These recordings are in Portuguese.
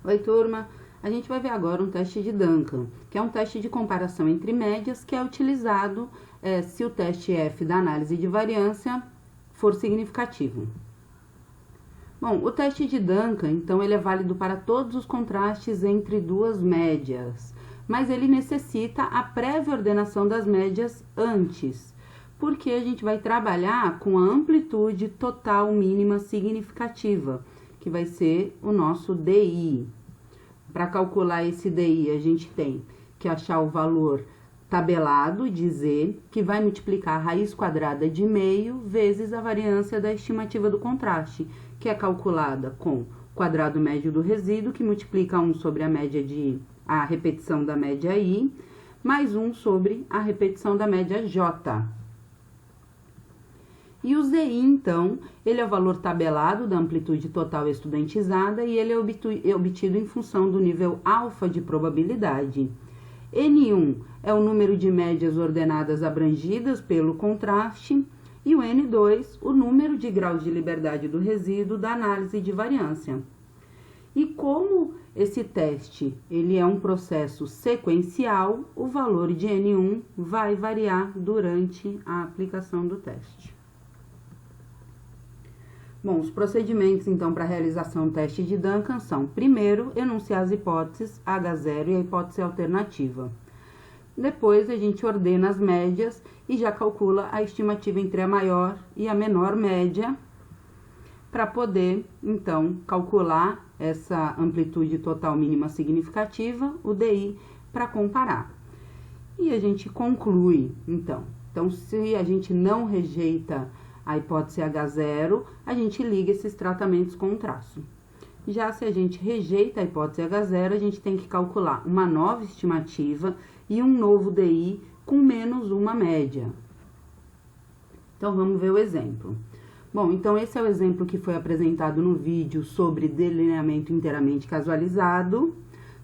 Oi, turma! A gente vai ver agora um teste de Duncan, que é um teste de comparação entre médias que é utilizado se o teste F da análise de variância for significativo. Bom, o teste de Duncan, então, ele é válido para todos os contrastes entre duas médias, mas ele necessita a prévia ordenação das médias antes, porque a gente vai trabalhar com a amplitude total mínima significativa, que vai ser o nosso DI. Para calcular esse DI, a gente tem que achar o valor tabelado de Z, que vai multiplicar a raiz quadrada de meio vezes a variância da estimativa do contraste, que é calculada com o quadrado médio do resíduo, que multiplica 1 sobre a repetição da média I, mais 1 sobre a repetição da média J. E o ZI, então, ele é o valor tabelado da amplitude total estudantizada e ele é obtido em função do nível alfa de probabilidade. N1 é o número de médias ordenadas abrangidas pelo contraste e o N2, o número de graus de liberdade do resíduo da análise de variância. E como esse teste ele é um processo sequencial, o valor de N1 vai variar durante a aplicação do teste. Bom, os procedimentos, então, para a realização do teste de Duncan são, primeiro, enunciar as hipóteses H0 e a hipótese alternativa. Depois, a gente ordena as médias e já calcula a estimativa entre a maior e a menor média, para poder, então, calcular essa amplitude total mínima significativa, o DI, para comparar. E a gente conclui, então. Então, se a gente não rejeita a hipótese H0, a gente liga esses tratamentos com um traço. Já se a gente rejeita a hipótese H0, a gente tem que calcular uma nova estimativa e um novo DI com menos uma média. Então, vamos ver o exemplo. Bom, então esse é o exemplo que foi apresentado no vídeo sobre delineamento inteiramente casualizado,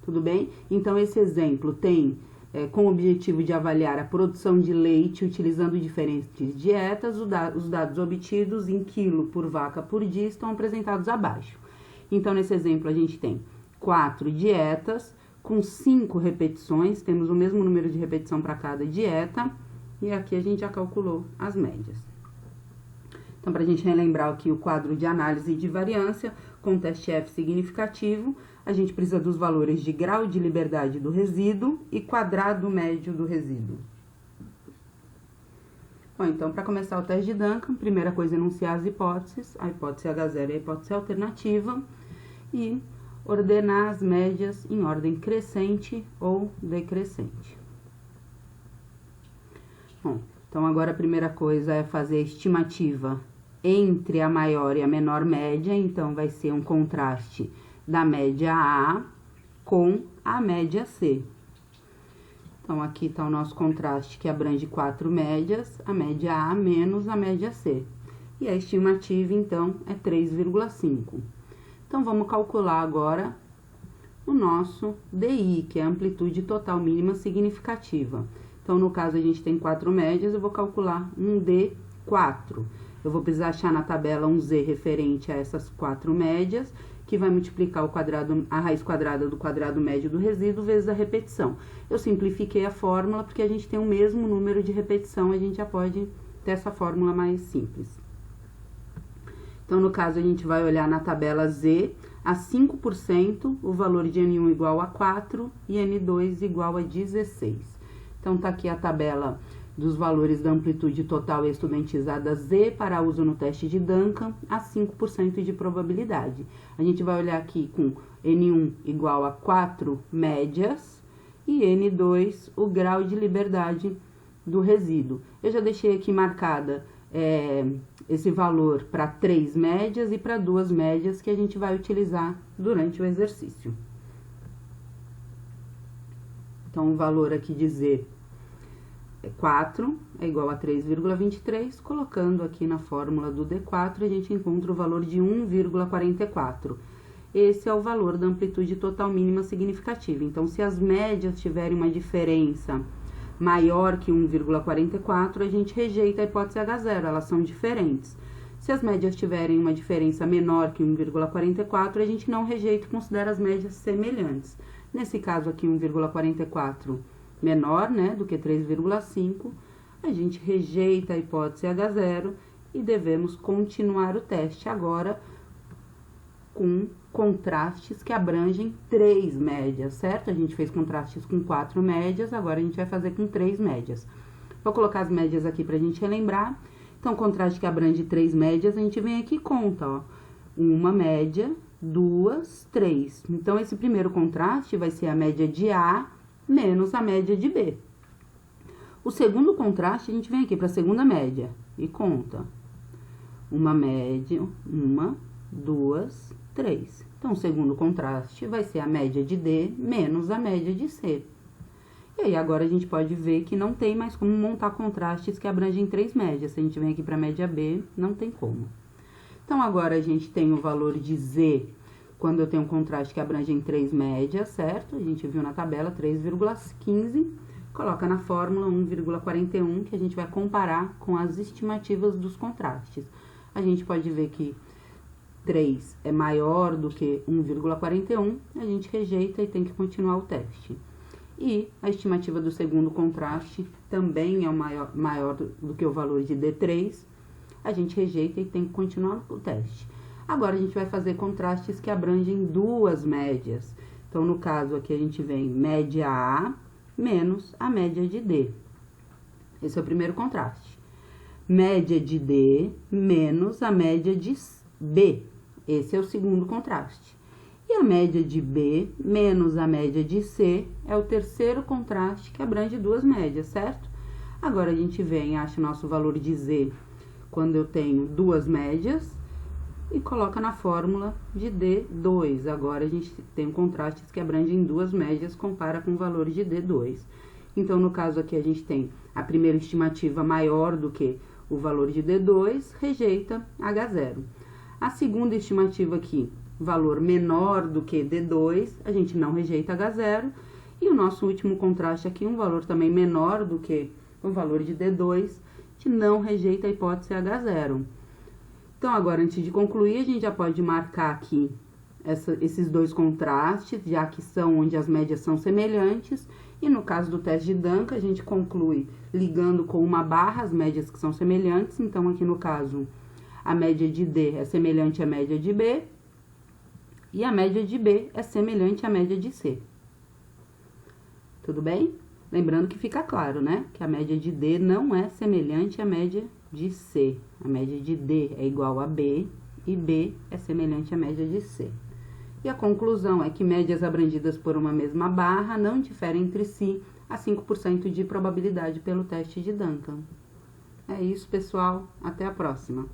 tudo bem? Então, esse exemplo tem com o objetivo de avaliar a produção de leite utilizando diferentes dietas, os dados obtidos em quilo por vaca por dia estão apresentados abaixo. Então, nesse exemplo, a gente tem 4 dietas com 5 repetições, temos o mesmo número de repetição para cada dieta, e aqui a gente já calculou as médias. Então, para a gente relembrar aqui o quadro de análise de variância, com teste F significativo, a gente precisa dos valores de grau de liberdade do resíduo e quadrado médio do resíduo. Bom, então, para começar o teste de Duncan, primeira coisa é enunciar as hipóteses, a hipótese H0 e a hipótese alternativa, e ordenar as médias em ordem crescente ou decrescente. Bom, então, agora a primeira coisa é fazer a estimativa entre a maior e a menor média, então, vai ser um contraste da média A com a média C. Então, aqui está o nosso contraste que abrange 4 médias, a média A menos a média C. E a estimativa, então, é 3,5. Então, vamos calcular agora o nosso DI, que é a amplitude total mínima significativa. Então, no caso, a gente tem 4 médias, eu vou calcular um D4. Eu vou precisar achar na tabela um Z referente a essas 4 médias, que vai multiplicar a raiz quadrada do quadrado médio do resíduo vezes a repetição. Eu simplifiquei a fórmula, porque a gente tem o mesmo número de repetição, a gente já pode ter essa fórmula mais simples. Então, no caso, a gente vai olhar na tabela Z, a 5%, o valor de N1 igual a 4 e N2 igual a 16. Então, tá aqui a tabela dos valores da amplitude total estudantizada Z para uso no teste de Duncan a 5% de probabilidade. A gente vai olhar aqui com N1 igual a 4 médias e N2 o grau de liberdade do resíduo. Eu já deixei aqui marcada esse valor para 3 médias e para 2 médias que a gente vai utilizar durante o exercício. Então, o valor aqui de Z 4 é igual a 3,23, colocando aqui na fórmula do D4, a gente encontra o valor de 1,44. Esse é o valor da amplitude total mínima significativa. Então, se as médias tiverem uma diferença maior que 1,44, a gente rejeita a hipótese H0, elas são diferentes. Se as médias tiverem uma diferença menor que 1,44, a gente não rejeita e considera as médias semelhantes. Nesse caso aqui, 1,44 menor, né, do que 3,5, a gente rejeita a hipótese H0 e devemos continuar o teste agora com contrastes que abrangem 3 médias, certo? A gente fez contrastes com 4 médias, agora a gente vai fazer com 3 médias. Vou colocar as médias aqui pra gente relembrar. Então, contraste que abrange 3 médias, a gente vem aqui e conta, ó. 1 média, 2, 3. Então, esse primeiro contraste vai ser a média de A menos a média de B. O segundo contraste, a gente vem aqui para a segunda média e conta. 1 média, 1, 2, 3. Então, o segundo contraste vai ser a média de D menos a média de C. E aí, agora a gente pode ver que não tem mais como montar contrastes que abrangem 3 médias. Se a gente vem aqui para a média B, não tem como. Então, agora a gente tem o valor de Z quando eu tenho um contraste que abrange em 3 médias, certo? A gente viu na tabela 3,15. Coloca na fórmula 1,41, que a gente vai comparar com as estimativas dos contrastes. A gente pode ver que 3 é maior do que 1,41, a gente rejeita e tem que continuar o teste. E a estimativa do segundo contraste também é maior do que o valor de D3, a gente rejeita e tem que continuar o teste. Agora, a gente vai fazer contrastes que abrangem 2 médias. Então, no caso aqui, a gente vem média A menos a média de D. Esse é o primeiro contraste. Média de D menos a média de B. Esse é o segundo contraste. E a média de B menos a média de C é o terceiro contraste que abrange 2 médias, certo? Agora, a gente vem e acha o nosso valor de Z quando eu tenho 2 médias e coloca na fórmula de D2. Agora, a gente tem contrastes que abrangem 2 médias, compara com o valor de D2. Então, no caso aqui, a gente tem a primeira estimativa maior do que o valor de D2, rejeita H0. A segunda estimativa aqui, valor menor do que D2, a gente não rejeita H0. E o nosso último contraste aqui, um valor também menor do que o valor de D2, a gente não rejeita a hipótese H0. Então, agora, antes de concluir, a gente já pode marcar aqui esses 2 contrastes, já que são onde as médias são semelhantes. E no caso do teste de Duncan, a gente conclui ligando com uma barra as médias que são semelhantes. Então, aqui no caso, a média de D é semelhante à média de B. E a média de B é semelhante à média de C. Tudo bem? Lembrando que fica claro, né? Que a média de D não é semelhante à média de C. A média de D é igual a B e B é semelhante à média de C. E a conclusão é que médias abrangidas por uma mesma barra não diferem entre si a 5% de probabilidade pelo teste de Duncan. É isso, pessoal. Até a próxima.